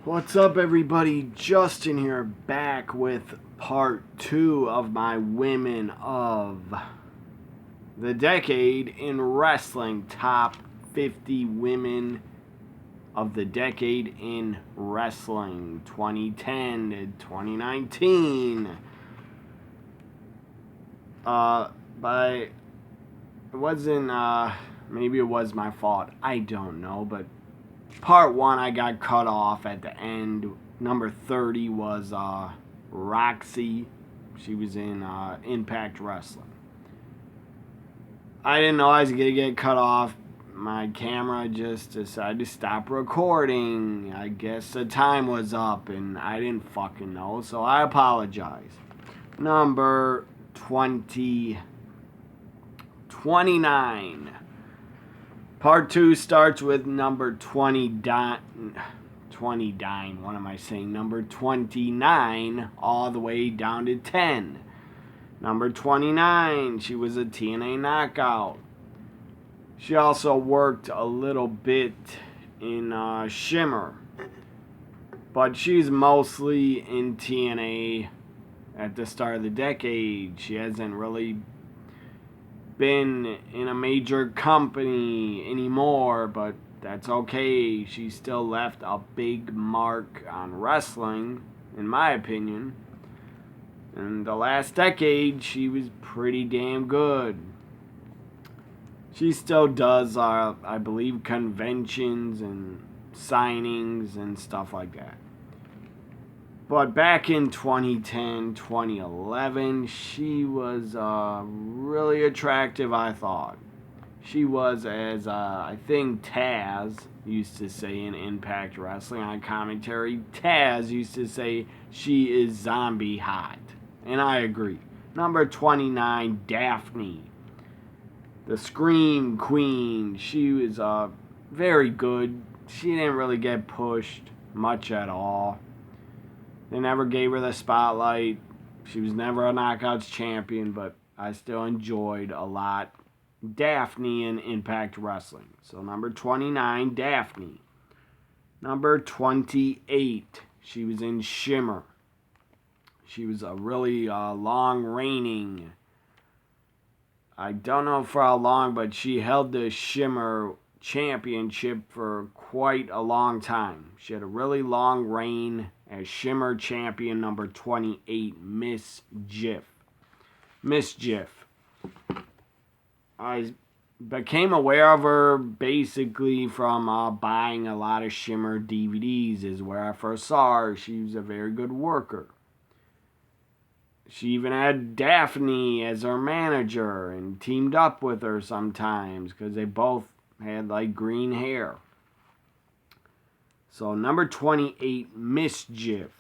What's up, everybody? Justin here, back with part 2 of my Women of the Decade in Wrestling. Top 50 Women of the Decade in Wrestling, 2010 to 2019. But it wasn't, maybe it was my fault. I don't know, but part 1 I got cut off at the end. Number 30 was Roxy. She was in Impact Wrestling. I didn't know I was gonna get cut off. My camera just decided to stop recording. I guess the time was up and I didn't fucking know, so I apologize. Number 29. Part 2 starts with number 29. What am I saying? Number 29 all the way down to 10. Number 29, she was a TNA knockout. She also worked a little bit in Shimmer. But she's mostly in TNA at the start of the decade. She hasn't really been in a major company anymore, but that's okay. She still left a big mark on wrestling, in my opinion. In the last decade, she was pretty damn good. She still does, I believe, conventions and signings and stuff like that. But back in 2010, 2011, she was really attractive, I thought. She was, as I think Taz used to say in Impact Wrestling on commentary, Taz used to say she is zombie hot. And I agree. Number 29, Daphne. The Scream Queen. She was very good. She didn't really get pushed much at all. They never gave her the spotlight. She was never a Knockouts champion, but I still enjoyed a lot Daphne in Impact Wrestling. So number 29, Daphne. Number 28, she was in Shimmer. She was a really long reigning. I don't know for how long, but she held the Shimmer championship for quite a long time. She had a really long reign as Shimmer champion. Number 28, Miss Jiff. Miss Jiff. I became aware of her basically from buying a lot of Shimmer DVDs is where I first saw her. She was a very good worker. She even had Daphne as her manager and teamed up with her sometimes because they both had like green hair. So number 28, Miss Jiff.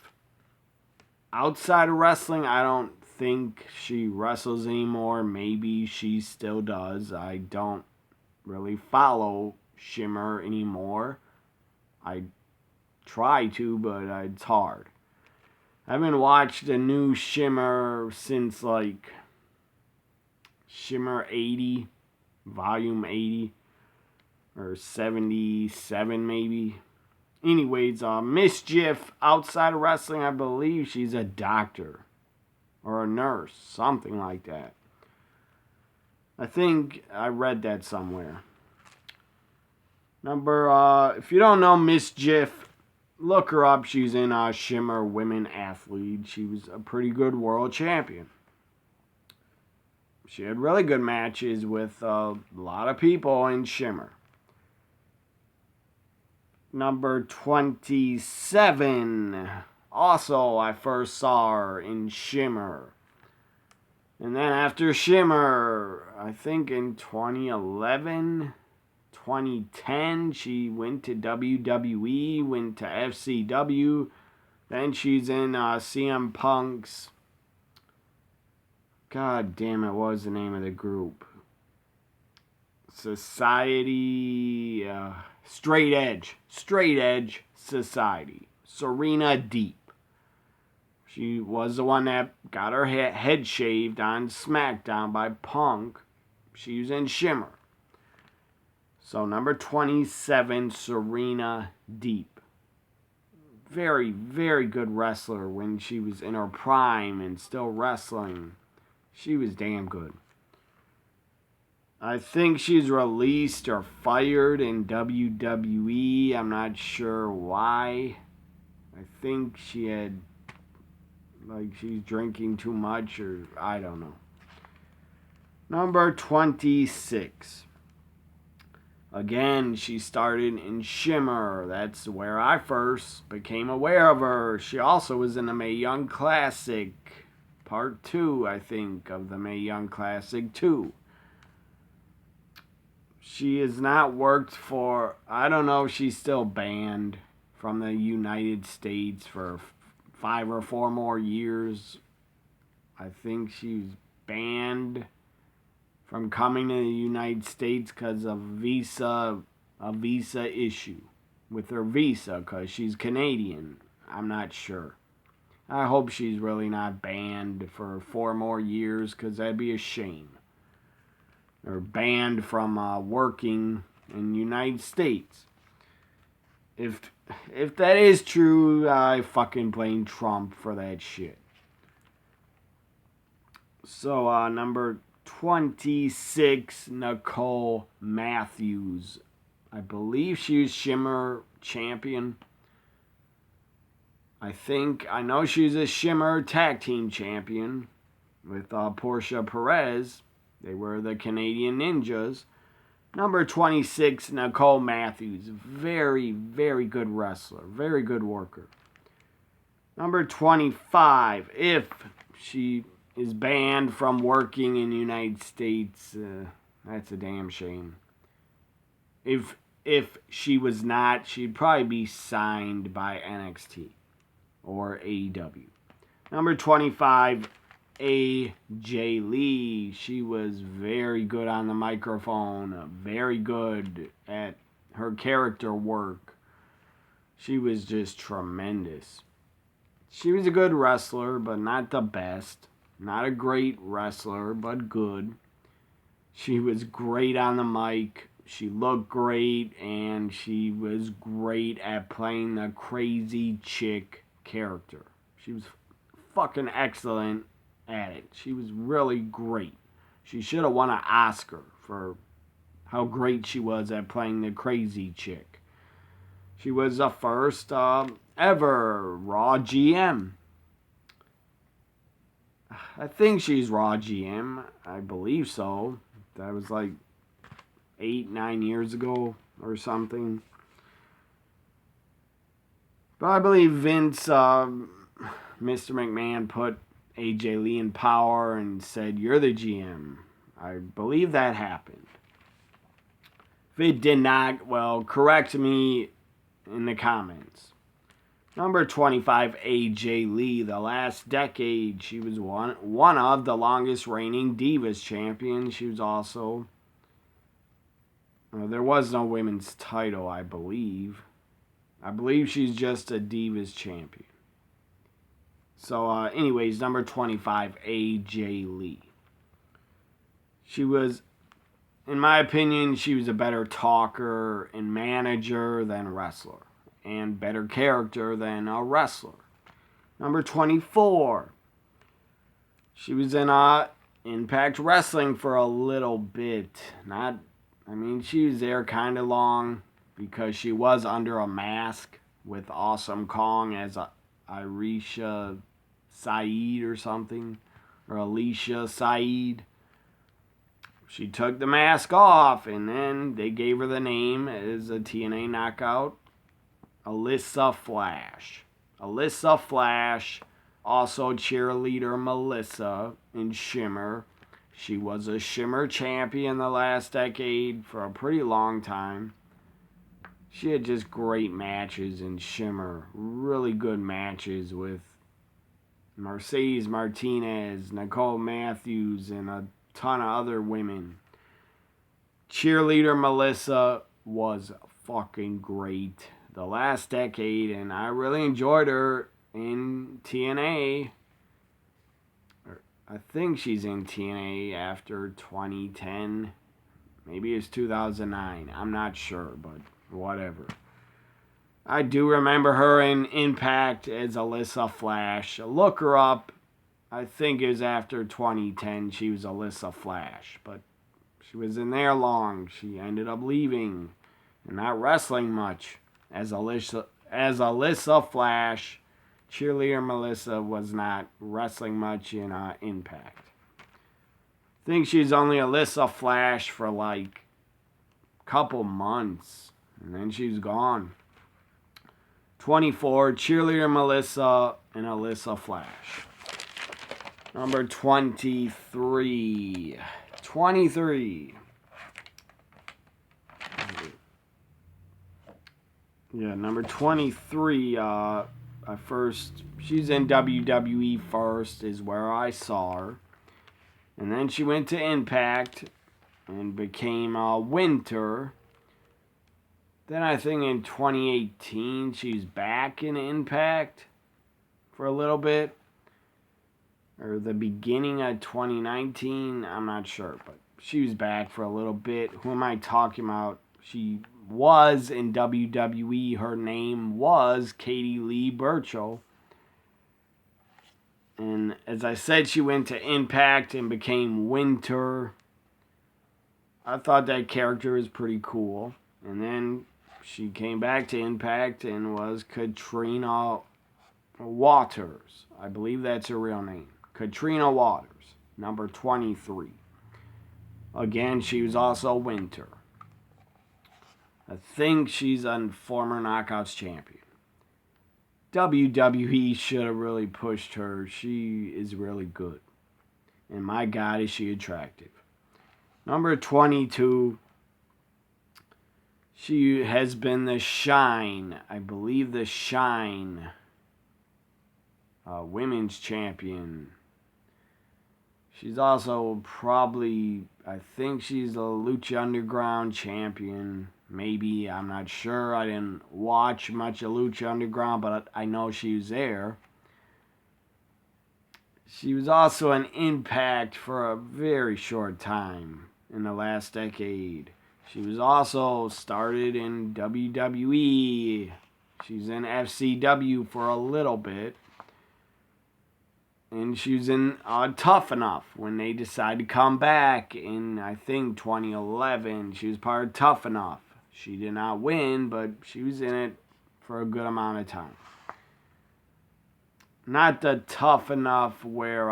Outside of wrestling, I don't think she wrestles anymore. Maybe she still does. I don't really follow Shimmer anymore. I try to, but it's hard. I haven't watched a new Shimmer since like Shimmer 80, volume 80, or 77 maybe. Anyways, Miss Jiff, outside of wrestling, I believe she's a doctor or a nurse, something like that. I think I read that somewhere. If you don't know Miss Jiff, look her up. She's in Shimmer Women Athlete. She was a pretty good world champion. She had really good matches with a lot of people in Shimmer. Number 27. Also, I first saw her in Shimmer. And then after Shimmer, I think in 2011, 2010, she went to WWE, went to FCW. Then she's in CM Punk's. God damn it, what was the name of the group? Society. Straight Edge Society. Serena Deep. She was the one that got her head shaved on SmackDown by Punk. She was in Shimmer. So number 27, Serena Deep. very, very good wrestler when she was in her prime and still wrestling. She was damn good. I think she's released or fired in WWE. I'm not sure why. I think she had, she's drinking too much, or I don't know. Number 26. Again, she started in Shimmer. That's where I first became aware of her. She also was in the Mae Young Classic, Part 2, I think, of the Mae Young Classic 2. She has not worked for, I don't know if she's still banned from the United States for 5 or 4 more years. I think she's banned from coming to the United States because of a visa issue with her visa, because she's Canadian. I'm not sure. I hope she's really not banned for 4 more years, because that'd be a shame. Or banned from working in the United States. If that is true, I fucking blame Trump for that shit. So, number 26, Nicole Matthews. I believe she was Shimmer champion. I know she's a Shimmer tag team champion with Portia Perez. They were the Canadian Ninjas. Number 26, Nicole Matthews. Very, very good wrestler. Very good worker. Number 25, if she is banned from working in the United States, that's a damn shame. If she was not, she'd probably be signed by NXT or AEW. Number 25, AJ Lee. She was very good on the microphone, very good at her character work. She was just tremendous. She was a good wrestler, but not the best. Not a great wrestler, but good. She was great on the mic. She looked great, and she was great at playing the crazy chick character. She was fucking excellent at it. She was really great. She should have won an Oscar for how great she was at playing the crazy chick. She was the first ever Raw GM. I think she's Raw GM. I believe so. That was like 8-9 years ago or something. But I believe Vince, Mr. McMahon, put AJ Lee in power and said, "You're the GM." I believe that happened. If it did not, well, correct me in the comments. Number 25, AJ Lee. The last decade, she was one of the longest reigning Divas champions. She was also... there was no women's title, I believe. I believe she's just a Divas champion. So, anyways, number 25, AJ Lee. She was, in my opinion, she was a better talker and manager than a wrestler. And better character than a wrestler. Number 24. She was in Impact Wrestling for a little bit. She was there kind of long because she was under a mask with Awesome Kong as Arisha Saeed or something. Or Alicia Saeed. She took the mask off, and then they gave her the name as a TNA knockout. Alyssa Flash. Alyssa Flash, also cheerleader Melissa in Shimmer. She was a Shimmer champion the last decade for a pretty long time. She had just great matches in Shimmer. Really good matches with Mercedes Martinez, Nicole Matthews, and a ton of other women. Cheerleader Melissa was fucking great the last decade, and I really enjoyed her in TNA. I think she's in TNA after 2010. Maybe it's 2009. I'm not sure, but whatever. I do remember her in Impact as Alyssa Flash. Look her up. I think it was after 2010 she was Alyssa Flash. But she was in there long. She ended up leaving and not wrestling much as Alyssa Flash. Cheerleader Melissa was not wrestling much in Impact. I think she's only Alyssa Flash for like a couple months. And then she's gone. 24, Cheerleader Melissa and Alyssa Flash. Number 23. 23. Yeah, number 23. She's in WWE first, is where I saw her. And then she went to Impact and became Winter. Then I think in 2018 she's back in Impact for a little bit. Or the beginning of 2019, I'm not sure. But she was back for a little bit. Who am I talking about? She was in WWE. Her name was Katie Lee Burchill. And as I said, she went to Impact and became Winter. I thought that character was pretty cool. And then she came back to Impact and was Katrina Waters. I believe that's her real name. Katrina Waters, number 23. Again, she was also Winter. I think she's a former Knockouts champion. WWE should have really pushed her. She is really good. And my God, is she attractive. Number 22. She has been the Shine. I believe the Shine women's champion. She's also probably, I think she's the Lucha Underground champion. Maybe, I'm not sure. I didn't watch much of Lucha Underground, but I know she was there. She was also an Impact for a very short time in the last decade. She was also started in WWE. She's in FCW for a little bit. And she was in Tough Enough when they decided to come back in, I think, 2011. She was part of Tough Enough. She did not win, but she was in it for a good amount of time. Not the Tough Enough where,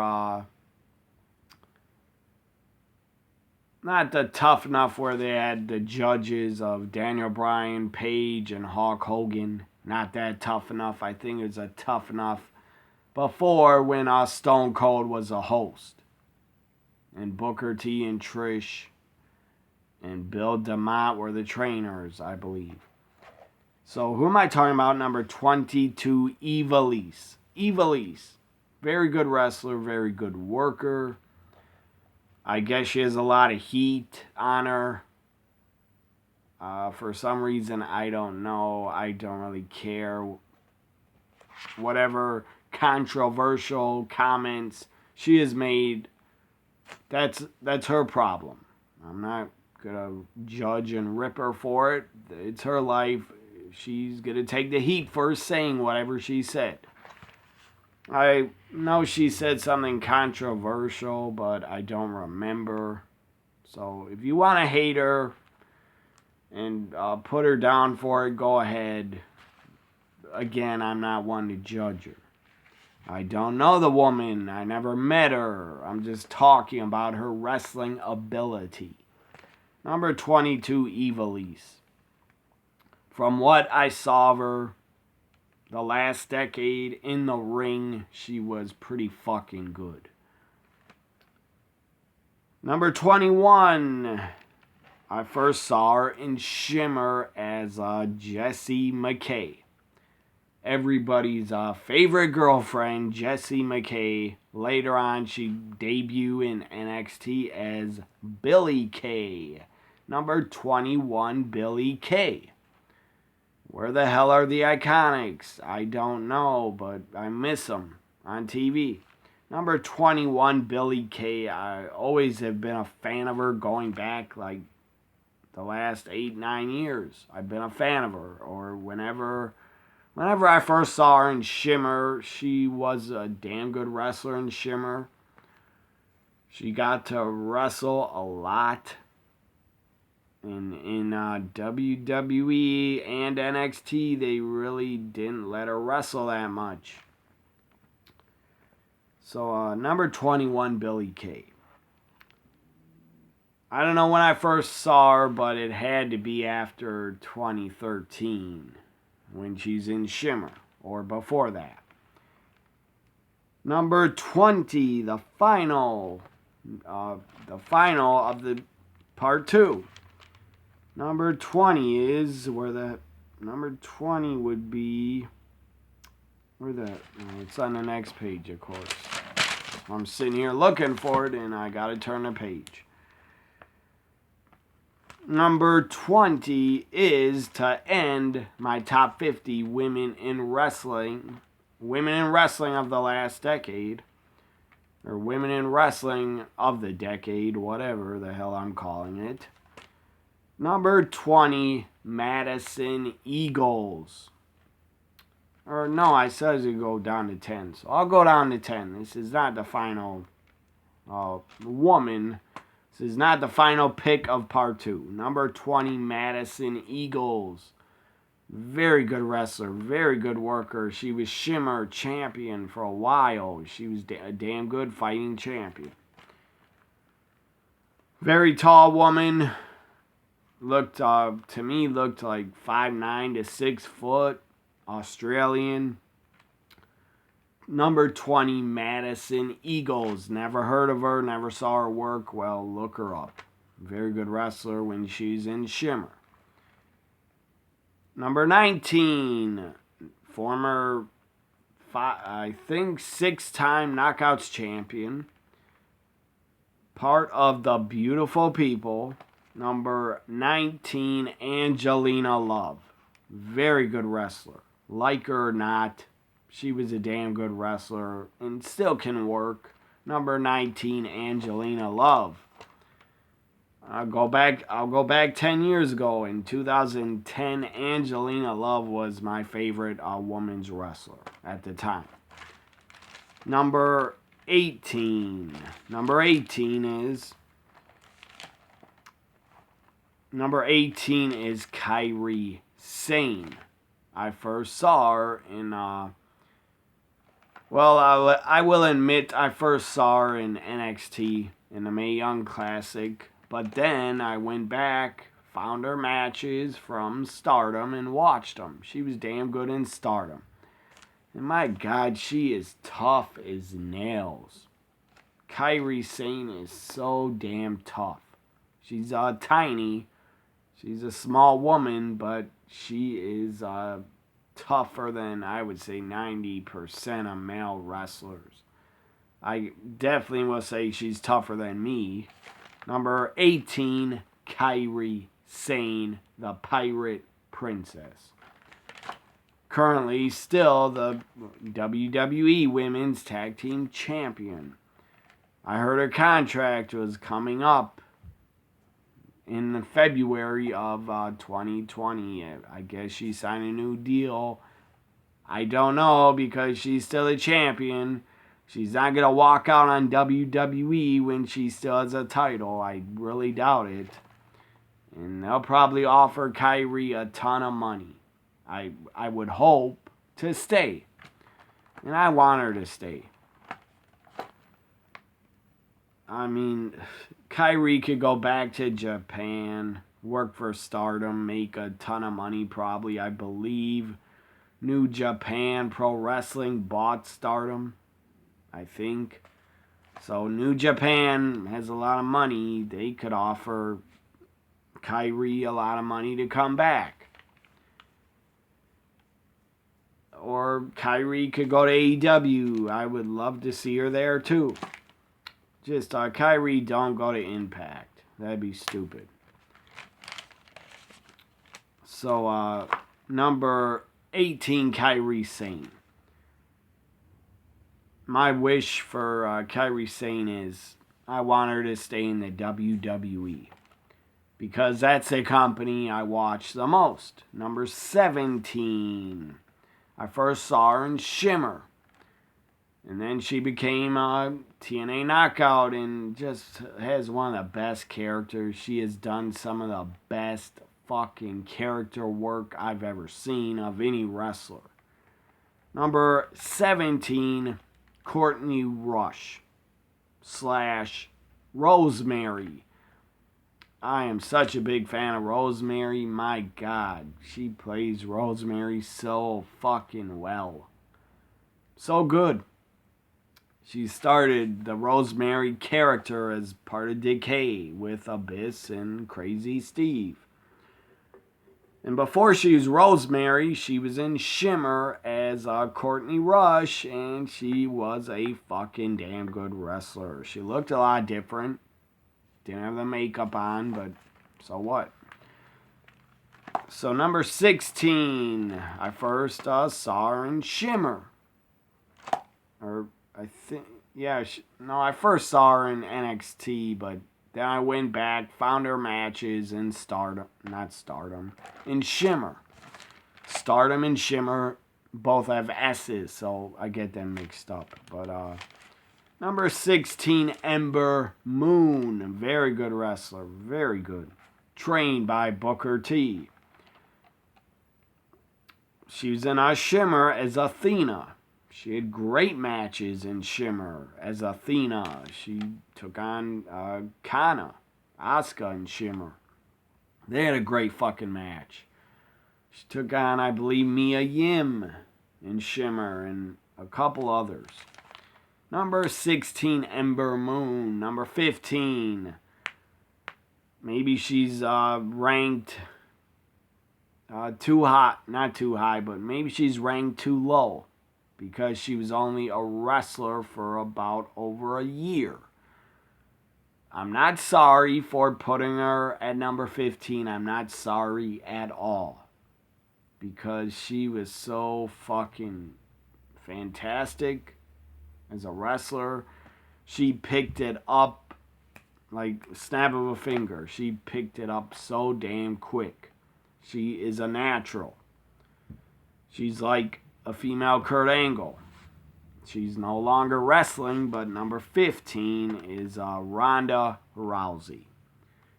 not the Tough Enough where they had the judges of Daniel Bryan, Paige, and Hulk Hogan. Not that Tough Enough. I think it was a Tough Enough before when Stone Cold was a host. And Booker T and Trish and Bill DeMott were the trainers, I believe. So who am I talking about? Number 22, Ivelisse. Ivelisse. Very good wrestler, very good worker. I guess she has a lot of heat on her. For some reason, I don't know. I don't really care. Whatever controversial comments she has made, that's her problem. I'm not gonna judge and rip her for it. It's her life. She's gonna take the heat for saying whatever she said. I know she said something controversial, but I don't remember. So if you want to hate her and put her down for it, go ahead. Again, I'm not one to judge her. I don't know the woman. I never met her. I'm just talking about her wrestling ability. Number 22, Ivelisse. From what I saw of her the last decade in the ring, she was pretty fucking good. Number 21. I first saw her in Shimmer as Jessie McKay. Everybody's favorite girlfriend, Jessie McKay. Later on, she debuted in NXT as Billie Kay. Number 21, Billie Kay. Where the hell are the Iconics? I don't know, but I miss them on TV. Number 21, Billie Kay. I always have been a fan of her going back the last 8-9 years. I've been a fan of her. Or whenever Whenever I first saw her in Shimmer, she was a damn good wrestler in Shimmer. She got to wrestle a lot in WWE and NXT. They really didn't let her wrestle that much. So number 21, Billie Kay. I don't know when I first saw her, but it had to be after 2013 when she's in Shimmer, or before that. Number 20, the final of the part 2. Number 20 is where the number 20 would be. It's on the next page, of course. I'm sitting here looking for it, and I gotta turn the page. Number 20 is to end my top 50 women in wrestling of the last decade, or women in wrestling of the decade, whatever the hell I'm calling it. Number 20, Madison Eagles. Or no, I said to go down to 10, so I'll go down to 10. This is not the final woman. This is not the final pick of part 2. Number 20, Madison Eagles. Very good wrestler, very good worker. She was Shimmer champion for a while. She was a damn good fighting champion. Very tall woman. Looked like 5'9" to 6 foot. Australian. Number 20, Madison Eagles. Never heard of her, never saw her work. Well, look her up. Very good wrestler when she's in Shimmer. Number 19, former, I think, 6-time Knockouts champion. Part of the Beautiful People. Number 19, Angelina Love. Very good wrestler. Like her or not, she was a damn good wrestler and still can work. Number 19, Angelina Love. I'll go back 10 years ago. In 2010, Angelina Love was my favorite women's wrestler at the time. Number 18 is Kairi Sane. I first saw her in, I will admit I first saw her in NXT in the Mae Young Classic, but then I went back, found her matches from Stardom, and watched them. She was damn good in Stardom. And my God, she is tough as nails. Kairi Sane is so damn tough. She's tiny. She's a small woman, but she is tougher than, I would say, 90% of male wrestlers. I definitely will say she's tougher than me. Number 18, Kairi Sane, the Pirate Princess. Currently still the WWE Women's Tag Team Champion. I heard her contract was coming up in February of 2020. I guess she signed a new deal. I don't know, because she's still a champion. She's not going to walk out on WWE when she still has a title. I really doubt it. And they'll probably offer Kairi a ton of money. I would hope to stay. And I want her to stay. I mean, Kairi could go back to Japan, work for Stardom, make a ton of money probably. I believe New Japan Pro Wrestling bought Stardom, I think. So New Japan has a lot of money. They could offer Kairi a lot of money to come back. Or Kairi could go to AEW. I would love to see her there too. Just Kairi, don't go to Impact. That'd be stupid. So number 18, Kairi Sane. My wish for Kairi Sane is I want her to stay in the WWE, because that's a company I watch the most. Number 17. I first saw her in Shimmer. And then she became TNA Knockout and just has one of the best characters. She has done some of the best fucking character work I've ever seen of any wrestler. Number 17, Courtney Rush / Rosemary. I am such a big fan of Rosemary. My God, she plays Rosemary so fucking well. So good. She started the Rosemary character as part of Decay with Abyss and Crazy Steve. And before she was Rosemary, she was in Shimmer as Courtney Rush, and she was a fucking damn good wrestler. She looked a lot different. Didn't have the makeup on, but so what? So number 16, I first saw her in Shimmer. I first saw her in NXT, but then I went back, found her matches in in Shimmer. Stardom and Shimmer both have S's, so I get them mixed up. But number 16, Ember Moon, very good wrestler, very good. Trained by Booker T. She was in Shimmer as Athena. She had great matches in Shimmer as Athena. She took on Kana, Asuka in Shimmer. They had a great fucking match. She took on, I believe, Mia Yim in Shimmer and a couple others. Number 16, Ember Moon. Number 15, maybe she's ranked too hot. Not too high, but maybe she's ranked too low, because she was only a wrestler for about over a year. I'm not sorry for putting her at number 15. I'm not sorry at all. Because she was so fucking fantastic as a wrestler. She picked it up like snap of a finger. She picked it up so damn quick. She is a natural. She's like a female Kurt Angle. She's no longer wrestling, but number 15 is Ronda Rousey.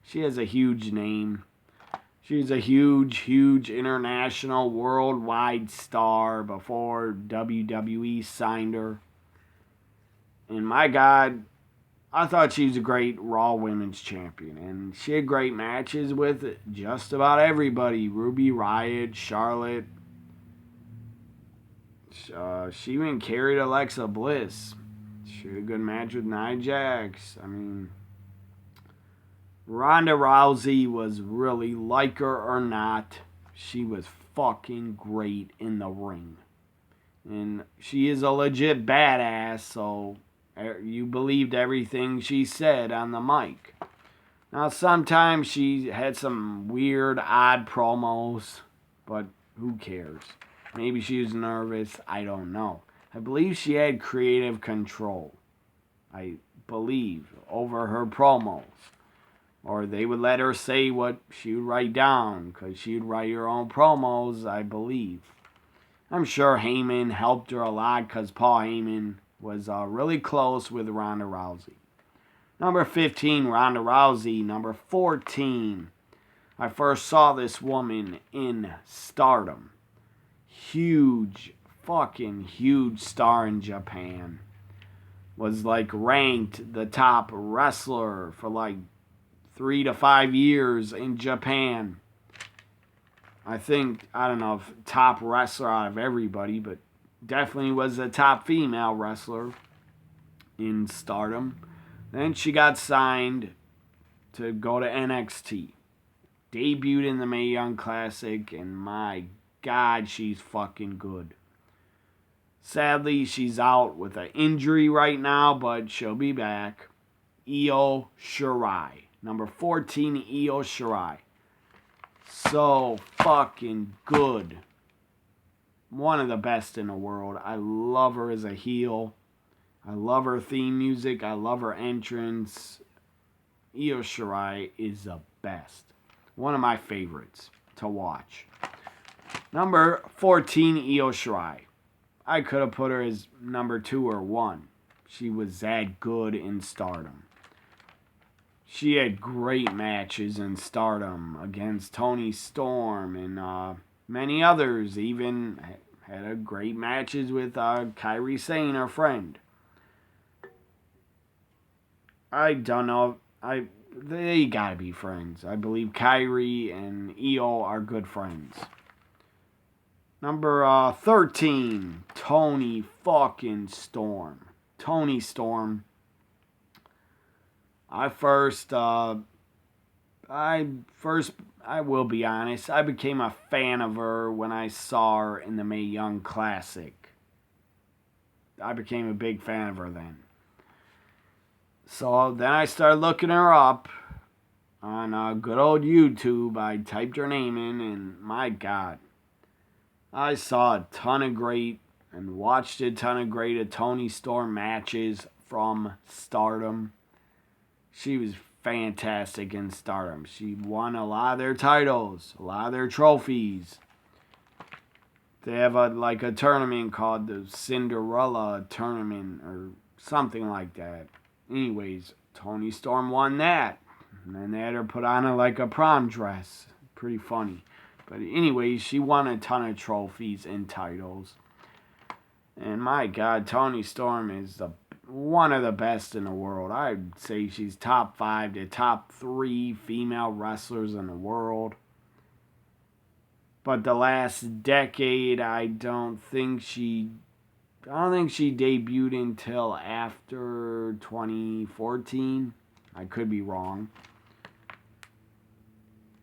She has a huge name. She's a huge international, worldwide star before WWE signed her. And my God, I thought she was a great Raw Women's Champion. And she had great matches with just about everybody. Ruby Riott, Charlotte. She even carried Alexa Bliss. She had a good match with Nia Jax. I mean, Ronda Rousey was really, like her or not, she was fucking great in the ring. And she is a legit badass, so you believed everything she said on the mic. Now, sometimes she had some weird, odd promos, but who cares? Maybe she was nervous. I don't know. I believe she had creative control. I believe over her promos. Or they would let her say what she would write down, because she would write her own promos, I believe. I'm sure Heyman helped her a lot, because Paul Heyman was really close with Ronda Rousey. Number 15, Ronda Rousey. Number 14, I first saw this woman in Stardom. Huge, fucking huge star in Japan. Was like ranked the top wrestler for like 3 to 5 years in Japan. I think, I don't know if top wrestler out of everybody, but definitely was the top female wrestler in Stardom. Then she got signed to go to NXT. Debuted in the Mae Young Classic, and my God, she's fucking good. Sadly, she's out with an injury right now, but she'll be back. Io Shirai. Number 14, Io Shirai. So fucking good. One of the best in the world. I love her as a heel. I love her theme music. I love her entrance. Io Shirai is the best. One of my favorites to watch. Number 14, Io Shirai. I could have put her as number 2 or 1. She was that good in Stardom. She had great matches in Stardom against Toni Storm and many others. Even had a great matches with Kairi Sane, her friend. I don't know. They gotta be friends. I believe Kairi and Io are good friends. Number 13, Toni fucking Storm. Toni Storm. I will be honest, I became a fan of her when I saw her in the Mae Young Classic. I became a big fan of her then. So then I started looking her up on good old YouTube. I typed her name in, and my God, I saw a ton of great and watched a ton of great Toni Storm matches from Stardom. She was fantastic in Stardom. She won a lot of their titles, a lot of their trophies. They have a tournament called the Cinderella Tournament or something like that. Anyways, Toni Storm won that. And then they had her put on a prom dress. Pretty funny. But anyways, she won a ton of trophies and titles. And my God, Toni Storm is one of the best in the world. I'd say she's top 5 to top 3 female wrestlers in the world. But the last decade, I don't think she debuted until after 2014. I could be wrong.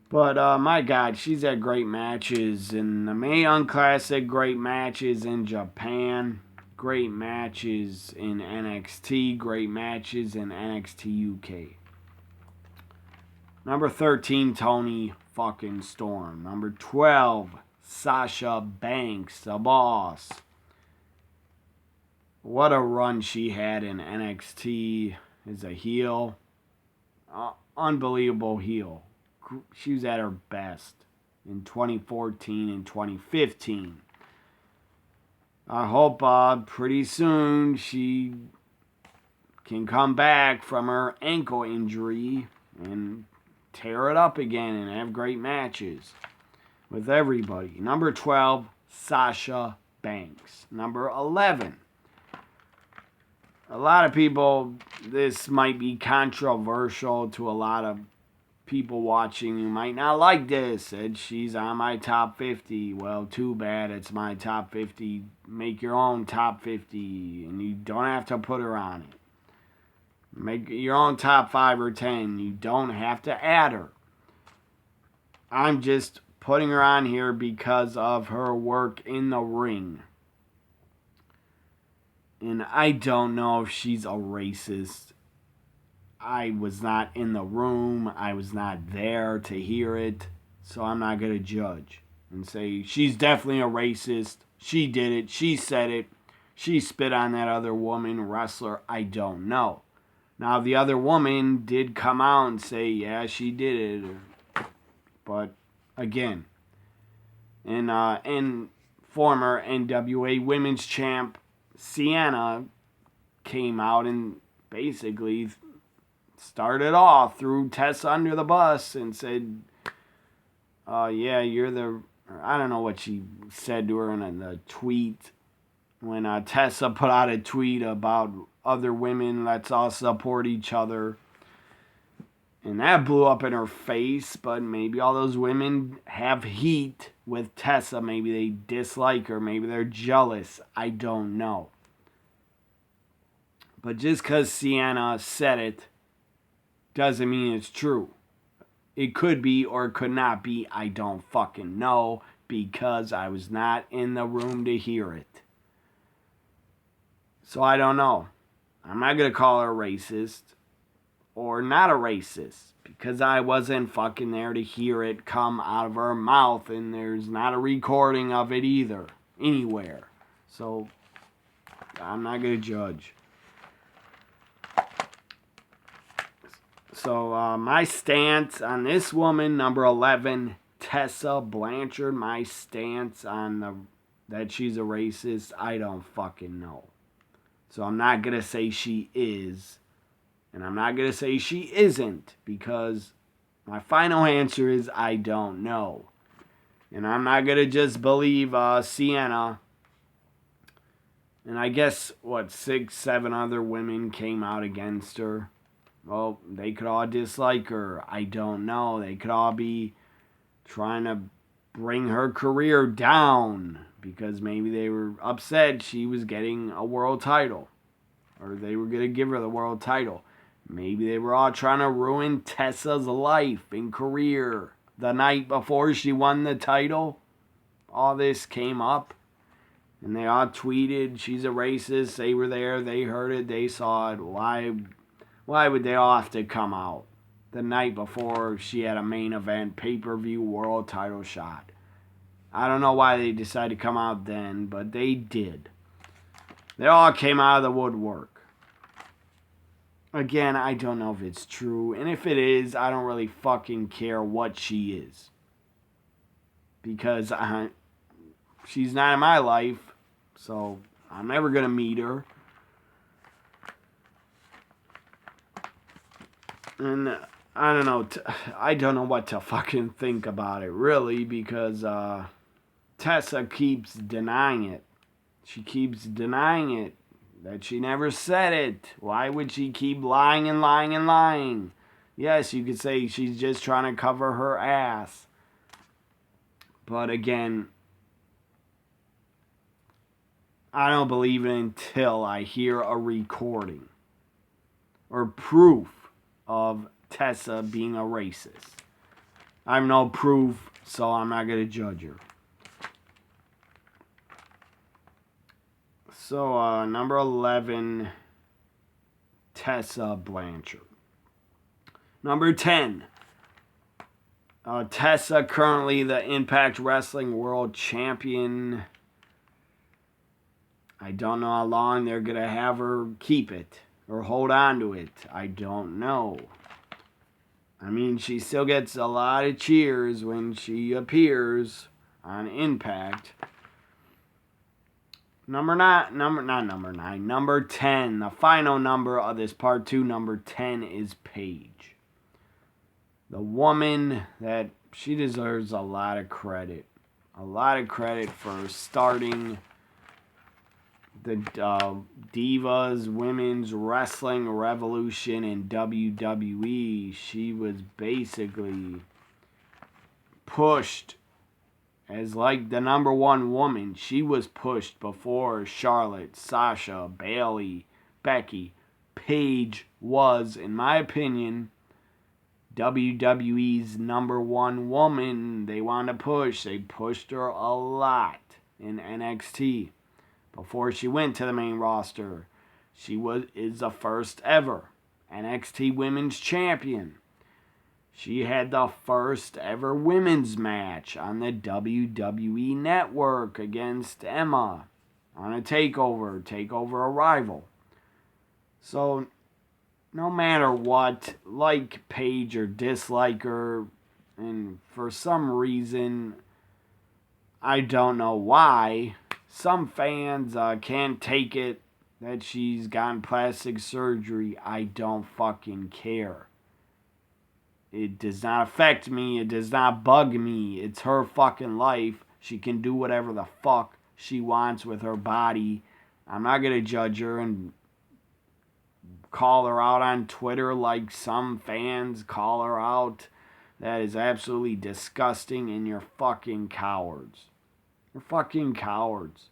But my God, she's had great matches in the Mae Young Classic, great matches in Japan, great matches in NXT, great matches in NXT UK. Number 13, Toni fucking Storm. Number 12, Sasha Banks, the boss. What a run she had in NXT as a heel. Unbelievable heel. She was at her best in 2014 and 2015. I hope pretty soon she can come back from her ankle injury and tear it up again and have great matches with everybody. Number 12, Sasha Banks. Number 11. A lot of people, this might be controversial to a lot of people watching. You might not like this. Said she's on my top 50. Well, too bad. It's my top 50. Make your own top 50, and you don't have to put her on it. Make your own top 5 or 10. You don't have to add her. I'm just putting her on here because of her work in the ring. And I don't know if she's a racist. I was not in the room. I was not there to hear it. So I'm not going to judge and say she's definitely a racist. She did it. She said it. She spit on that other woman wrestler. I don't know. Now, the other woman did come out and say, yeah, she did it. But, again, and former NWA Women's Champ Sienna came out and basically started off, threw Tessa under the bus and said, yeah, you're the... I don't know what she said to her in the tweet. When Tessa put out a tweet about other women, let's all support each other. And that blew up in her face, but maybe all those women have heat with Tessa. Maybe they dislike her. Maybe they're jealous. I don't know. But just because Sienna said it doesn't mean it's true. It could be or it could not be. I don't fucking know because I was not in the room to hear it. So I don't know. I'm not going to call her racist or not a racist because I wasn't fucking there to hear it come out of her mouth, and there's not a recording of it either anywhere. So I'm not going to judge. So my stance on this woman, number 11, Tessa Blanchard, my stance on that she's a racist, I don't fucking know. So I'm not going to say she is, and I'm not going to say she isn't, because my final answer is I don't know. And I'm not going to just believe Sienna. And I guess, 6, 7 other women came out against her. Well, they could all dislike her. I don't know. They could all be trying to bring her career down because maybe they were upset she was getting a world title. Or they were going to give her the world title. Maybe they were all trying to ruin Tessa's life and career the night before she won the title. All this came up. And they all tweeted, she's a racist. They were there. They heard it. They saw it. Why would they all have to come out the night before she had a main event pay-per-view world title shot? I don't know why they decided to come out then, but they did. They all came out of the woodwork. Again, I don't know if it's true. And if it is, I don't really fucking care what she is. Because she's not in my life. So I'm never going to meet her. And I don't know. I don't know what to fucking think about it, really. Because Tessa keeps denying it. She keeps denying it. That she never said it. Why would she keep lying and lying and lying? Yes, you could say she's just trying to cover her ass. But again, I don't believe it until I hear a recording or proof of Tessa being a racist. I have no proof, so I'm not going to judge her. So, number 11, Tessa Blanchard. Number 10, Tessa, currently the Impact Wrestling World Champion. I don't know how long they're going to have her keep it or hold on to it. I don't know. I mean, she still gets a lot of cheers when she appears on Impact. Number 10. The final number of this part 2, number 10, is Paige. The woman that she deserves a lot of credit. A lot of credit for starting the Divas Women's Wrestling Revolution in WWE. She was basically pushed as like the number one woman. She was pushed before Charlotte, Sasha, Bayley, Becky. Paige was, in my opinion, WWE's number one woman. They wanted to push. They pushed her a lot in NXT. Before she went to the main roster, she is the first ever NXT Women's Champion. She had the first ever women's match on the WWE Network against Emma on a takeover Arrival. So, no matter what, like Paige or dislike her, and for some reason, I don't know why, some fans can't take it that she's gotten plastic surgery. I don't fucking care. It does not affect me. It does not bug me. It's her fucking life. She can do whatever the fuck she wants with her body. I'm not going to judge her and call her out on Twitter like some fans call her out. That is absolutely disgusting, and you're fucking cowards. You're fucking cowards.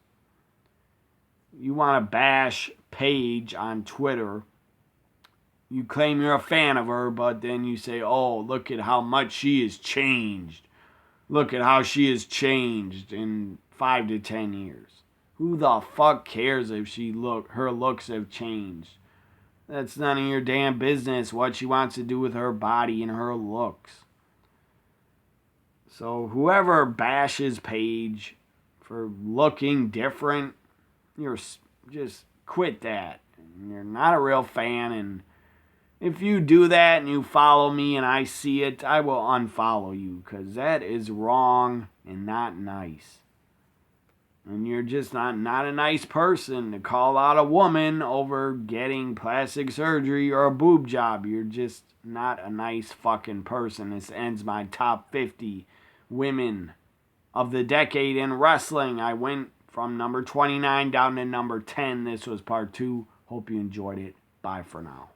You want to bash Paige on Twitter. You claim you're a fan of her, but then you say, oh, look at how much she has changed. Look at how she has changed in 5 to 10 years. Who the fuck cares if her looks have changed? That's none of your damn business what she wants to do with her body and her looks. So whoever bashes Paige for looking different, you're just quit that. You're not a real fan, and If you do that and you follow me and I see it, I will unfollow you because that is wrong and not nice. And you're just not a nice person to call out a woman over getting plastic surgery or a boob job. You're just not a nice fucking person. This ends my top 50 women of the decade in wrestling. I went from number 29 down to number 10. This was part 2. Hope you enjoyed it. Bye for now.